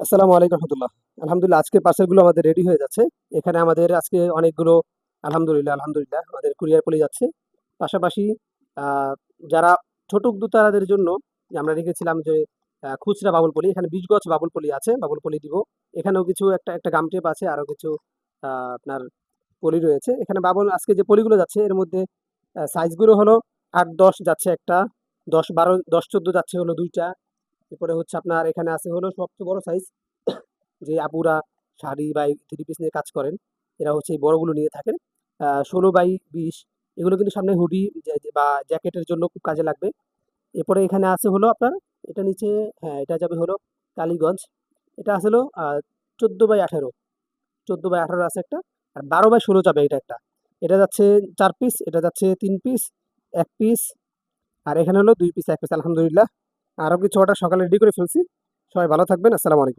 আসসালামু আলাইকুম রহমতুল্লাহ। আলহামদুলিল্লাহ, আজকে পার্সেলগুলো আমাদের রেডি হয়ে যাচ্ছে। এখানে আমাদের আজকে অনেকগুলো আলহামদুলিল্লাহ আমাদের কুরিয়ার পলি যাচ্ছে। পাশাপাশি আহ, যারা ছোট উদ্যোক্তাদের জন্য যে আমরা রেখেছিলাম যে খুচরা বাবুল পলি, এখানে 20 গজ বাবুল পলি আছে, বাবুল পলি দিব। এখানেও কিছু একটা একটা গাম টেপ আছে, আরো কিছু আপনার পলি রয়েছে। এখানে বাবুল আজকে যে পলিগুলো যাচ্ছে এর মধ্যে সাইজগুলো হলো 8-10 যাচ্ছে একটা, 10-12, 10-14 যাচ্ছে হলো দুইটা। এরপরে হচ্ছে আপনার এখানে আছে হলো সবচেয়ে বড় সাইজ, যে আপুরা শাড়ি বা থ্রি পিস নিয়ে কাজ করেন, এরা হচ্ছে এই বড়গুলো নিয়ে থাকেন। 16x20, এগুলো কিন্তু সামনে হুডি বা জ্যাকেটের জন্য খুব কাজে লাগবে। এরপরে এখানে আছে হলো আপনার, এটা নিচে, হ্যাঁ এটা যাবে হলো কালীগঞ্জ। এটা আছে হলো 14x18, 14x18 আছে একটা। আর 12x16 যাবে এটা একটা। এটা যাচ্ছে 4 পিস, এটা যাচ্ছে 3 পিস, 1 পিস। আর এখানে হলো 2 পিস, 1 পিস। আলহামদুলিল্লাহ, আরো কিছু অর্ডার সকালে রেডি করে ফেলছি। সবাই ভালো থাকবেন। আসসালামু আলাইকুম।